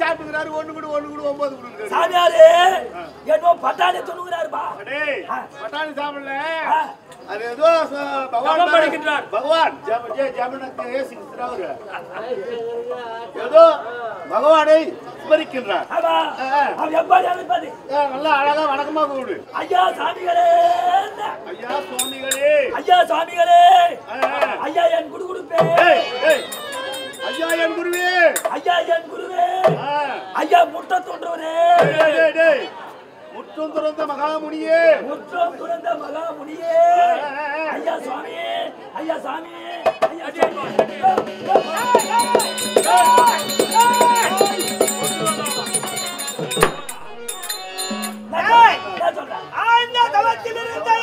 சாப்பிட்டுக்கிறாரு. ஒண்ணு கூட 9 கொடுக்குறாரு. சாமியாரே என்னோ பட்டாணி துணுகிறாருப்பா. பட்டாணி சாப்பிடல. அது ஏதோ பகவான் படிக்கிறார். பகவான் ஜமனக்கு ஏசிக்கிறாரு. ஏதோ பகவானை ஸ்மரிக்கின்றார். அவன் எப்படி அழைப்பது? நல்லா அழகா வணக்கமா கூடு. ஐயா சாமிகளே, ஐயா சுவாமிகளே, ஐயா சாமிகளே, ஐயா என் குடுகுடுப்பே, ஐயா என் குருவே, ஐயா என் குருவே, ஐயா முட்ட தோன்றவரே, முற்றும் துறந்த மகாமுனியே, முற்றும் துறந்த மகாமுனியே, ஐயா சுவாமி, ஐயா சாமி, ஐயா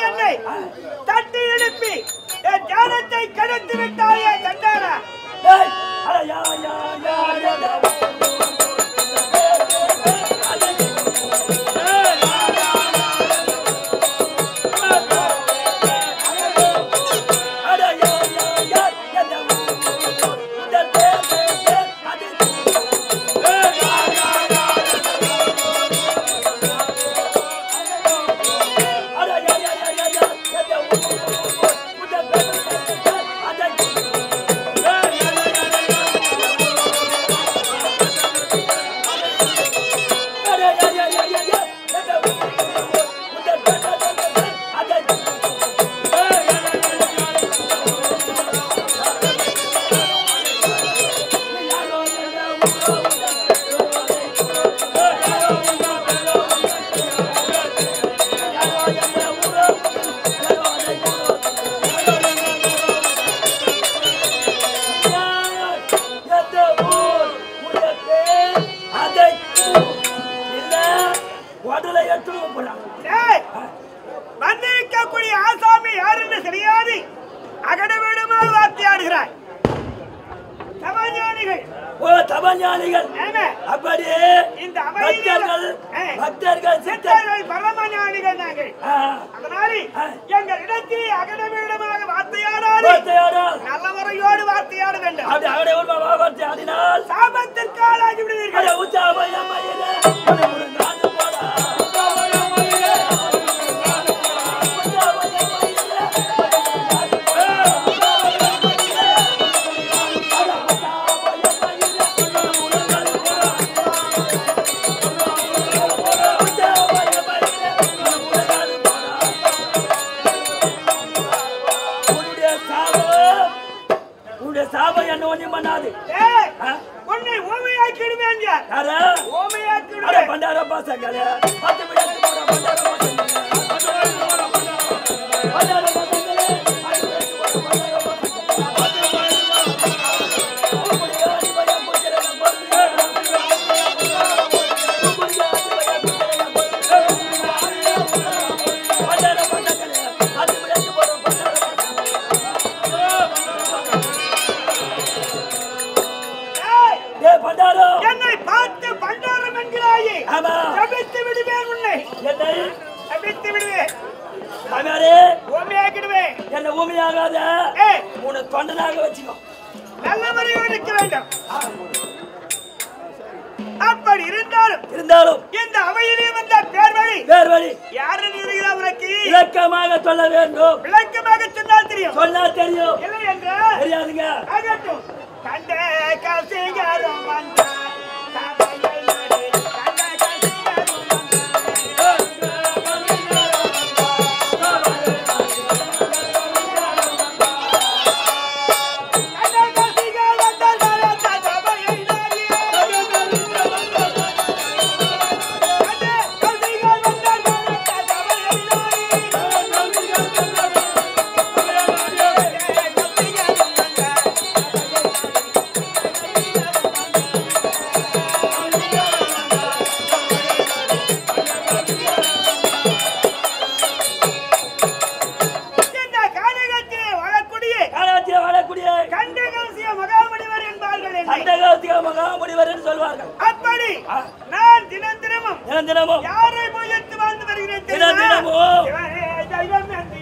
என்னை தட்டி எழுப்பி என் ஞானத்தை கெடுத்து விட்டாயே சண்டாரா. வந்திருக்கக்கூடிய ஆசாமி யார் என்று தெரியாது அகடவிடமாக வார்த்தையாடுகிறாய். தபஞானிகள் தபஞானிகள் அப்படியே இந்த பக்தர்கள் சித்தர்கள் பரமஞானிகள் நாங்கள். அதனால எங்கள் இடத்தில் அகடவிடமாக வார்த்தையாடாது நல்லவரையோடு வார்த்தையாட வேண்டும். வார்த்தையாடினால் சாபத்திற்கு ஆளாகி விடுவீர்கள். சாபம் என்ன ஒண்ணும் பண்ணாது. உன்னை ஓமையாக்கிடுவேன். ஓமையாக்கிடுவேன். பண்டார பாசங்கள 10 மணிக்கு போற பண்டார பாசங்கள என்னை பார்த்து பண்டாரம் என்கிறாயே. சபித்து விடுவேன் உன்னை. என்னை சபித்து விடுவேன். ஊமையாக்கிடுவேன். என்ன ஊமையாகாத உன்னை தொண்டனாக வச்சுக்கோ. நல்ல முறையோடு இருக்க வேண்டும். அப்படி இருந்தாலும் இந்த அவையிலே வந்த பேர்வழி யாரு இருக்கிறா உனக்கு விளக்கமாக சொல்ல வேண்டும். விளக்கமாக சொன்னால் தெரியும். இல்லை என்றால் தெரியாதுங்க. ஆகட்டும். கண்ட கசிகாரம் வந்தார் சபையை நாடி. கண்ட கசிகாரம் மகாமுனிவர் என்று சொல்வார்கள். அப்படி நான் தினந்தினமும் யாரை போயிட்டு வாழ்ந்து வருகிறேன். தினந்தினமும் தெய்வம் என்று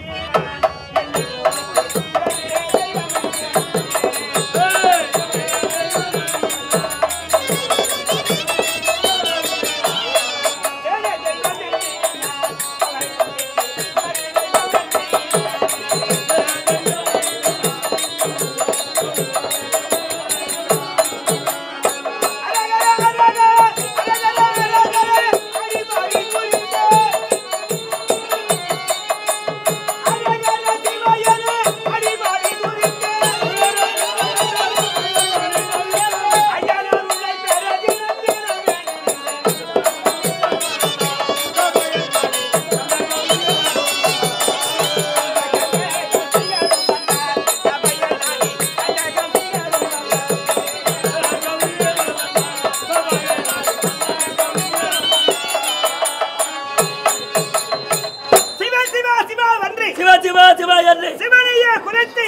சிவ என்று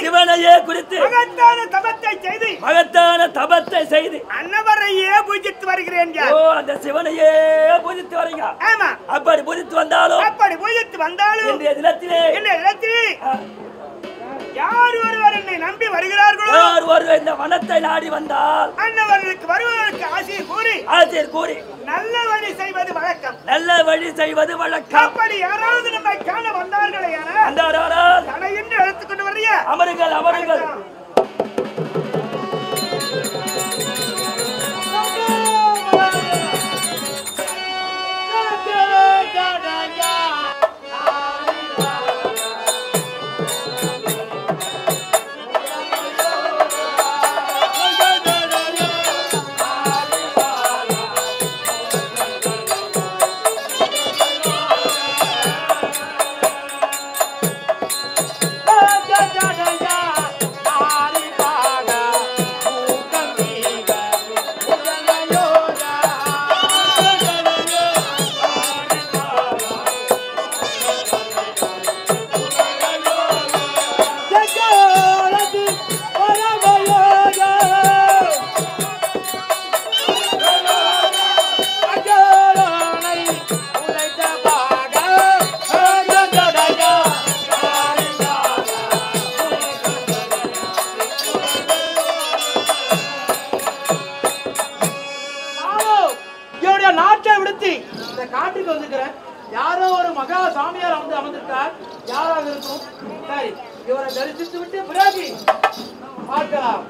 சிவனையே குறித்து மகத்தான தபத்தை செய்து அன்னவரையே பூஜித்து வருகிறேன். ஓ அந்த சிவனையே பூஜித்து வரீங்க. ஆமா, அப்படி பூஜித்து வந்தாலும் இன்றைய தினத்திலே யார் ஒருவர் என்னை நம்பி வருகிறார்களோ, யார் ஒருவர் இந்த வனத்தை நாடி வந்தால் அன்னவர்களுக்கு வருவதற்கு ஆசையை கூறி நல்ல வழி செய்வது வழக்கம். அப்படி யாராவது நம்மை காண வந்தார்களே தடையின்றி எடுத்துக்கொண்டு வரைய அமருங்கள். யாரோ ஒரு மகா சாமியார் வந்து அமர்ந்திருக்கார். யாராக இருக்கும்? சரி, இவரை தரிசித்து விட்டு பிறகு பார்க்கலாம்.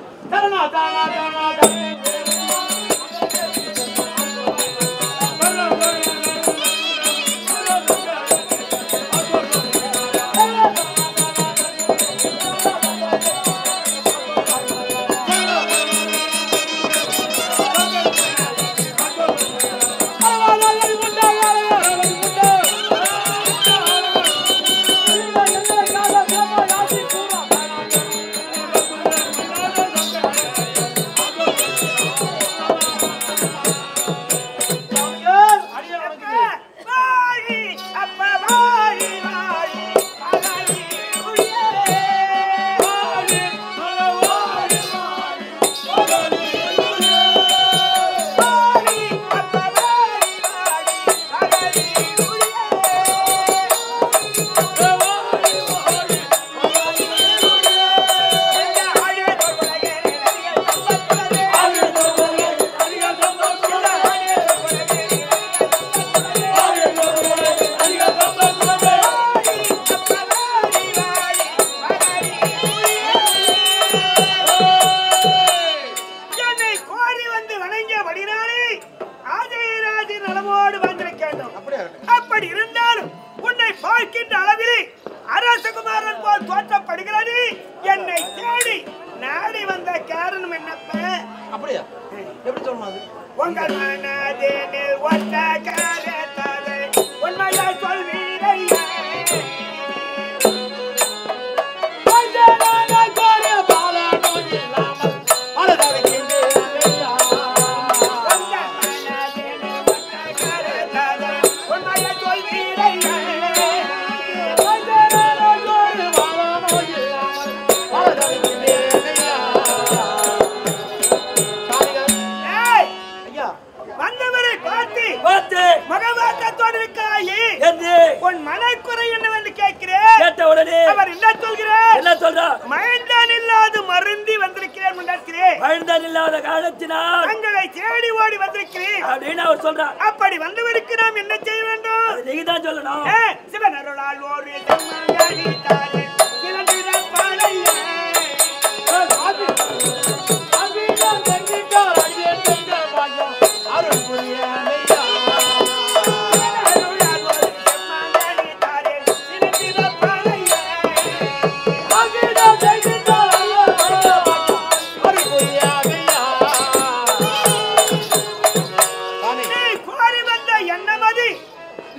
அப்படி வந்தவருக்கு நாம் என்ன செய்ய வேண்டும்? நீங்க தான் சொல்லணும். சிவன் அருளால் ஓர்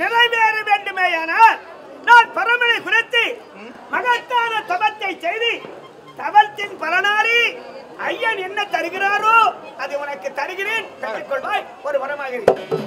நிறைவேற வேண்டுமேயானால் நான் பரமனை குறித்து மகத்தான தபத்தை செய்து தவத்தின் பலனாலே ஐயன் என்ன தருகிறாரோ அதை உனக்கு தருகிறேன். கற்றுக்கொள்வாய். ஒரு வரமாக